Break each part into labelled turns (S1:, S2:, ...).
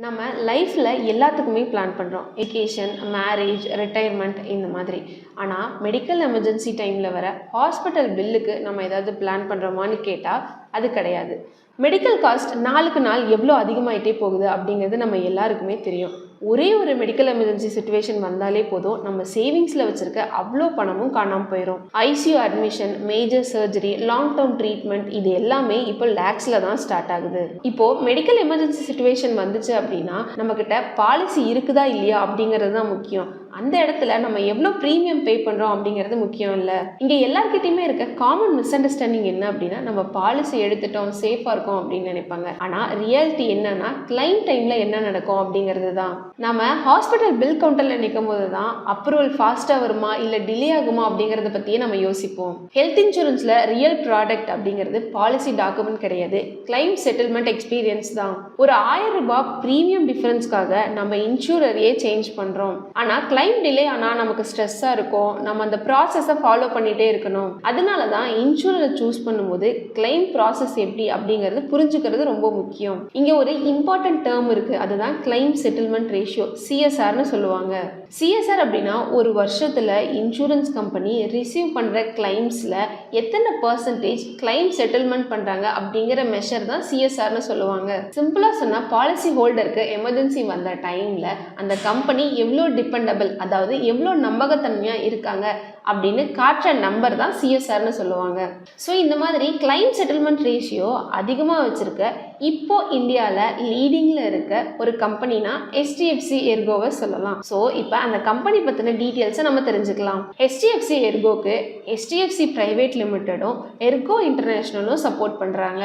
S1: நம்ம லைஃப்பில் எல்லாத்துக்குமே பிளான் பண்ணுறோம். எஜுகேஷன், மேரேஜ், ரிட்டையர்மெண்ட் இந்த மாதிரி. ஆனால் மெடிக்கல் எமர்ஜென்சி டைமில் வர ஹாஸ்பிட்டல் பில்லுக்கு நம்ம ஏதாவது பிளான் பண்ணுறோமான்னு கேட்டால் அது கிடையாது. மெடிக்கல் காஸ்ட் நாளுக்கு நாள் எவ்வளோ அதிகமாகிட்டே போகுது அப்படிங்கிறது நம்ம எல்லாருக்குமே தெரியும். ஒரே ஒரு மெடிக்கல் எமர்ஜென்சி சுச்சுவேஷன் வந்தாலே போதும், நம்ம சேவிங்ஸில் வச்சுருக்க அவ்வளோ பணமும் காணாமல் போயிடும். ICU admission, major surgery, long term treatment இது எல்லாமே இப்போ லேக்ஸில் தான் ஸ்டார்ட் ஆகுது. இப்போது மெடிக்கல் எமர்ஜென்சி சுச்சுவேஷன் வந்துச்சு அப்படின்னா நம்மக்கிட்ட பாலிசி இருக்குதா இல்லையா அப்படிங்கிறது தான் முக்கியம். அந்த இடத்துல நம்ம எவ்வளோ ப்ரீமியம் பே பண்ணுறோம் அப்படிங்கிறது முக்கியம் இல்லை. இங்கே எல்லாருக்கிட்டையுமே இருக்க காமன் மிஸ் அண்டர்ஸ்டாண்டிங் என்ன அப்படின்னா, நம்ம பாலிசி எடுத்துட்டோம், சேஃபாக இருக்கோம் அப்படின்னு நினைப்பாங்க. ஆனால் ரியாலிட்டி என்னன்னா, கிளைம் டைமில் என்ன நடக்கும் அப்படிங்கிறது தான். நம்ம ஹாஸ்பிட்டல் பில் கவுண்டரில் நிற்கும் போது தான் அப்ரூவல் ஃபாஸ்ட்டாக வருமா இல்லை டிலே ஆகுமா அப்படிங்கிறத பற்றியே நம்ம யோசிப்போம். ஹெல்த் இன்சூரன்ஸில் ரியல் ப்ராடக்ட் அப்படிங்கிறது பாலிசி டாக்குமெண்ட் கிடையாது, கிளைம் செட்டில்மெண்ட் எக்ஸ்பீரியன்ஸ் தான். ஒரு 1000 ரூபாய் ப்ரீமியம் டிஃபரன்ஸ்க்காக நம்ம இன்சூரரையே சேஞ்ச் பண்ணுறோம். ஆனால் கிளைம் டிலே ஆனால் நமக்கு ஸ்ட்ரெஸ்ஸாக இருக்கும், நம்ம அந்த ப்ராசஸை ஃபாலோ பண்ணிகிட்டே இருக்கணும். அதனால தான் இன்சூரரை சூஸ் பண்ணும்போது கிளைம் ப்ராசஸ் எப்படி அப்படிங்கிறது புரிஞ்சுக்கிறது ரொம்ப முக்கியம். இங்கே ஒரு இம்பார்ட்டன்ட் டேர்ம் இருக்குது, அதுதான் கிளைம் செட்டில்மெண்ட் ரேஷியோ, சிஎஸ்ஆர்னு சொல்லுவாங்க. சிஎஸ்ஆர் அப்படின்னா ஒரு வருஷத்தில் இன்சூரன்ஸ் கம்பெனி ரிசீவ் பண்ணுற கிளைம்ஸில் எத்தனை பர்சன்டேஜ் கிளைம் செட்டில்மெண்ட் பண்ணுறாங்க அப்படிங்கிற மெஷர் தான் சிஎஸ்ஆர்னு சொல்லுவாங்க. சிம்பிளாக சொன்னால் பாலிசி ஹோல்டருக்கு எமர்ஜென்சி வந்த டைமில் அந்த கம்பெனி எவ்வளோ டிபெண்டபிள், அதாவது எவ்வளோ நம்பகத்தன்மையாக இருக்காங்க அப்படின்னு காட்டுற நம்பர் தான் சிஎஸ்ஆர்னு சொல்லுவாங்க. ஸோ இந்த மாதிரி கிளைம் செட்டில்மெண்ட் ரேஷியோ அதிகமாக வச்சுருக்க இப்போ இந்தியாவில் லீடிங்கில் இருக்க ஒரு கம்பெனினா HDFC எர்கோவை சொல்லலாம். ஸோ இப்போ அந்த கம்பெனி பற்றின டீட்டெயில்ஸை நம்ம தெரிஞ்சுக்கலாம். HDFC எர்கோக்கு HDFC பிரைவேட் லிமிட்டடும் எர்கோ இன்டர்நேஷ்னலும் சப்போர்ட் பண்ணுறாங்க.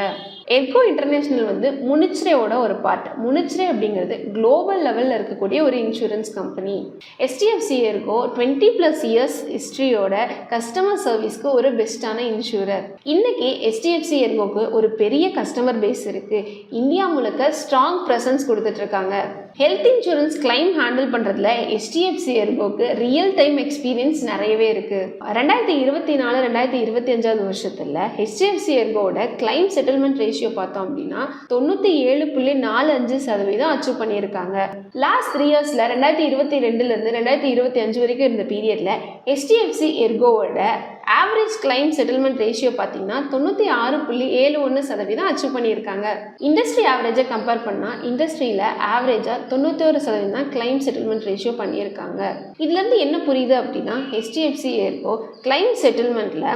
S1: எர்கோ இன்டர்நேஷ்னல் வந்து முனிச்ரேவோட ஒரு பார்ட். முனிச்ரே அப்படிங்கிறது குளோபல் லெவலில் இருக்கக்கூடிய ஒரு insurance company. HDFC Ergo 20+ years ஹிஸ்ட்ரியோட கஸ்டமர் சர்வீஸ்க்கு ஒரு பெஸ்ட்டான இன்சூரர். இன்னைக்கு HDFC எர்கோக்கு ஒரு பெரிய கஸ்டமர் பேஸ் இருக்குது, இந்தியா முழுக்க ஸ்ட்ராங் ப்ரெசன்ஸ் கொடுத்துட்ருக்காங்க. ஹெல்த் இன்சூரன்ஸ் கிளைம் ஹேண்டில் பண்ணுறதுல HDFC எர்கோக்கு ரியல் டைம் எக்ஸ்பீரியன்ஸ் நிறையவே இருக்குது. 2024-2025 வருஷத்தில் HDFC எர்கோட கிளைம் செட்டில்மெண்ட் ரேஷியோ பார்த்தோம் அப்படின்னா 97.45% அச்சீவ் பண்ணியிருக்காங்க. லாஸ்ட் 3 இயர்ஸில் 2022 2025 வரைக்கும் இருந்த பீரியடில் HDFC எர்கோவோட ஆவரேஜ் கிளைம் செட்டில்மெண்ட் ரேஷியோ பார்த்தீங்கன்னா 96.71% அச்சீவ் பண்ணியிருக்காங்க. இண்டஸ்ட்ரி ஆவரேஜை கம்பேர் பண்ணால் இண்டஸ்ட்ரியில் ஆவரேஜாக 91% தான் கிளைம் செட்டில்மெண்ட் ரேஷியோ பண்ணியிருக்காங்க. இதுலேருந்து என்ன புரியுது அப்படின்னா, HDFC எர்கோ கிளைம் செட்டில்மெண்ட்டில்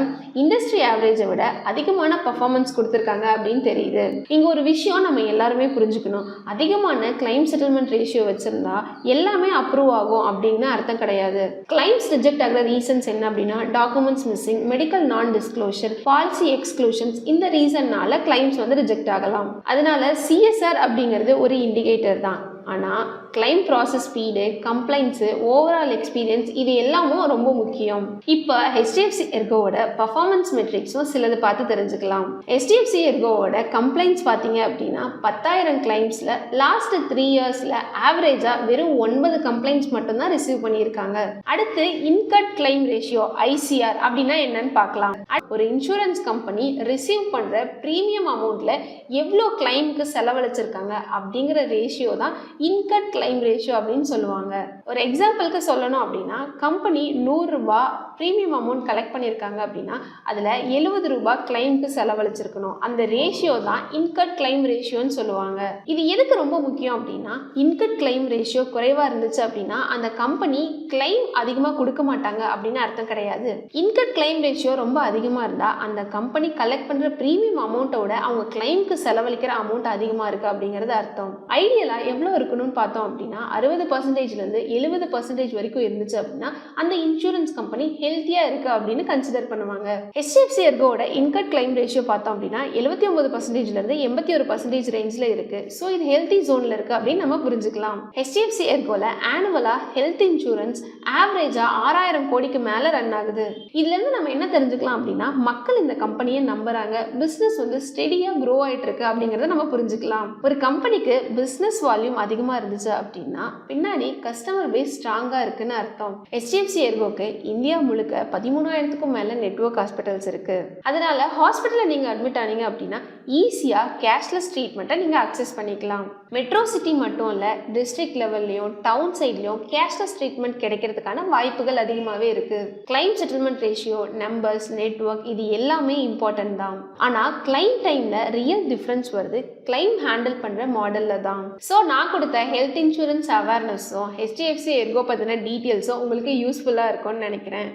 S1: இண்டஸ்ட்ரி ஆவரேஜை விட அதிகமான பர்ஃபார்மன்ஸ் கொடுத்துருக்காங்க அப்படின்னு தெரியுது. இங்கே ஒரு விஷயம் நம்ம எல்லாருமே புரிஞ்சுக்கணும், அதிகமான கிளைம் செட்டில்மெண்ட் ரேஷியோ வச்சுருந்தா எல்லாமே அப்ரூவ் ஆகும் அப்படின்னு அர்த்தம் கிடையாது. கிளைம்ஸ் ரிஜெக்ட் ஆகிற ரீசன்ஸ் என்ன அப்படின்னா, டாக்குமெண்ட்ஸ் மிஸ்ஸிங், மெடிக்கல் நான் டிஸ்க்ளோஷர், பாலிசி எக்ஸ்க்ளூஷன்ஸ், இந்த ரீசன்னால கிளைம்ஸ் வந்து ரிஜெக்ட் ஆகலாம். அதனால சிஎஸ்ஆர் அப்படிங்கிறது ஒரு இண்டிகேட்டர் தான். ஆனால் claim process speed, complaints, overall experience இது எல்லாமும் ரொம்ப முக்கியம். இப்போ HDFC எர்கோவோட பர்ஃபார்மன்ஸ் மெட்ரிக்ஸும் சிலது பார்த்து தெரிஞ்சுக்கலாம். HDFC எர்கோவோட கம்ப்ளைண்ட்ஸ் பார்த்தீங்க அப்படின்னா 10,000 கிளைம்ஸில் லாஸ்ட் 3 இயர்ஸில் ஆவரேஜாக வெறும் 9 கம்ப்ளைண்ட்ஸ் மட்டும்தான் ரிசீவ் பண்ணியிருக்காங்க. அடுத்து இன்கட் கிளைம் ரேஷியோ ICR அப்படின்னா என்னன்னு பார்க்கலாம். ஒரு இன்சூரன்ஸ் கம்பெனி ரிசீவ் பண்ணுற ப்ரீமியம் அமௌண்ட்டில் எவ்வளோ கிளைமுக்கு செலவழிச்சிருக்காங்க அப்படிங்கிற ரேஷியோ தான் இன்கட் கிளைம் ரேஷியோ அப்படின்னு சொல்லுவாங்க. ஒரு எக்ஸாம்பிளுக்கு சொல்லணும் அப்படின்னா, கம்பெனி 100 ரூபாய் ப்ரீமியம் அமௌண்ட் கலெக்ட் பண்ணியிருக்காங்க அப்படின்னா அதில் 70 ரூபாய் கிளைமுக்கு செலவழிச்சிருக்கணும். அந்த ரேஷியோ தான் இன்கட் கிளைம் ரேஷியோன்னு சொல்லுவாங்க. இது எதுக்கு ரொம்ப முக்கியம் அப்படின்னா, இன்கட் கிளைம் ரேஷியோ குறைவாக இருந்துச்சு அப்படின்னா அந்த கம்பெனி கிளைம் அதிகமாக கொடுக்க மாட்டாங்க அப்படின்னு அர்த்தம் கிடையாது. இன்கட் கிளைம் ரேஷியோ ரொம்ப அதிகமாக இருந்தால் அந்த கம்பெனி கலெக்ட் பண்ணுற ப்ரீமியம் அமௌண்ட்டோட அவங்க கிளைமுக்கு செலவழிக்கிற அமௌண்ட் அதிகமாக இருக்குது அப்படிங்கிறது அர்த்தம். ஐடியலாக எவ்வளோ இருக்கணும்னு பார்த்தோம் அப்படின்னா 60%லேருந்து 70% வரைக்கும் இருந்துச்சு அப்படின்னா அந்த இன்சூரன்ஸ் கம்பெனி ஹெல்த்தியாக இருக்குது அப்படின்னு கன்சிடர் பண்ணுவாங்க. HDFC எர்கோட இன்கட் கிளைம் ரேஷியோ பார்த்தோம் அப்படின்னா 79%லேருந்து 81% ரேஞ்சில் இருக்குது. ஸோ இது ஹெல்த்தி ஜோனில் இருக்குது அப்படின்னு நம்ம புரிஞ்சுக்கலாம். HDFC எர்கோவில் ஆனுவலாக ஹெல்த் இன்சூரன்ஸ் ஆவரேஜாக 6,000 கோடிக்கு மேலே ரன் ஆகுது. இதுலேருந்து நம்ம என்ன தெரிஞ்சுக்கலாம் அப்படின்னா, மக்கள் இந்த கம்பெனியை நம்புறாங்க, பிஸ்னஸ் வந்து ஸ்டெடியாக க்ரோ ஆகிட்டு இருக்கு அப்படிங்கிறத நம்ம புரிஞ்சுக்கலாம். ஒரு கம்பெனிக்கு பிஸ்னஸ் வால்யூம் அதிகமாக அதிகமாக இருந்துச்சு அப்படின்னா பின்னாடி கஸ்டமர் பேஸ் ஸ்ட்ராங்காக இருக்குன்னு அர்த்தம். HDFC எர்கோக்கு இந்தியா முழுக்க 13,000க்கும் மேலே நெட்வொர்க் ஹாஸ்பிட்டல்ஸ் இருக்குது. அதனால ஹாஸ்பிட்டலில் நீங்கள் அட்மிட் ஆனீங்க அப்படின்னா ஈஸியாக கேஷ்லெஸ் ட்ரீட்மெண்ட்டை நீங்கள் அக்சஸ் பண்ணிக்கலாம். மெட்ரோ சிட்டி மட்டும் இல்லை, டிஸ்ட்ரிக்ட் லெவல்லையும் டவுன் சைட்லையும் கேஷ்லெஸ் ட்ரீட்மெண்ட் கிடைக்கிறதுக்கான வாய்ப்புகள் அதிகமாகவே இருக்குது. Claim settlement ratio, numbers, network இது எல்லாமே இம்பார்ட்டன்ட் தான். ஆனால் கிளைம் டைமில் ரியல் டிஃப்ரென்ஸ் வருது கிளைம் ஹேண்டில் பண்ணுற மாடலில் தான். ஸோ நான் கொடுத்த ஹெல்த் இன்சூரன்ஸ் அவேர்னஸும் HDFC எர்கோ பற்றின டீட்டெயில்ஸும் உங்களுக்கு யூஸ்ஃபுல்லாக இருக்கும்னு நினைக்கிறேன்.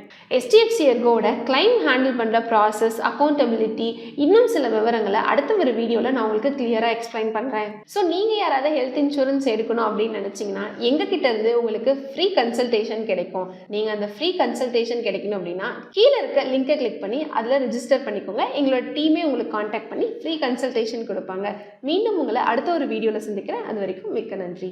S1: HDFC எர்கோட கிளைம் ஹேண்டில் பண்ணுற ப்ராசஸ், அக்கௌண்டபிலிட்டி, இன்னும் சில விவரங்களை அடுத்த ஒரு வீடியோவில் நான் உங்களுக்கு கிளியராக எக்ஸ்பிளைன் பண்ணுறேன். ஸோ நீங்கள் யாராவது ஹெல்த் இன்சூரன்ஸ் எடுக்கணும் அப்படின்னு நினச்சிங்கன்னா எங்ககிட்ட இருந்து உங்களுக்கு ஃப்ரீ கன்சல்டேஷன் கிடைக்கும். நீங்கள் அந்த ஃப்ரீ கன்சல்டேஷன் கிடைக்கணும் அப்படின்னா கீழே இருக்க லிங்கை கிளிக் பண்ணி அதில் ரிஜிஸ்டர் பண்ணிக்கோங்க. எங்களோட டீமே உங்களுக்கு காண்டாக்ட் பண்ணி ஃப்ரீ கன்சல்டேஷன் கொடுப்பாங்க. மீண்டும் உங்களை அடுத்த ஒரு வீடியோவில் சந்திக்கிறேன். அது வரைக்கும் மிக்க நன்றி.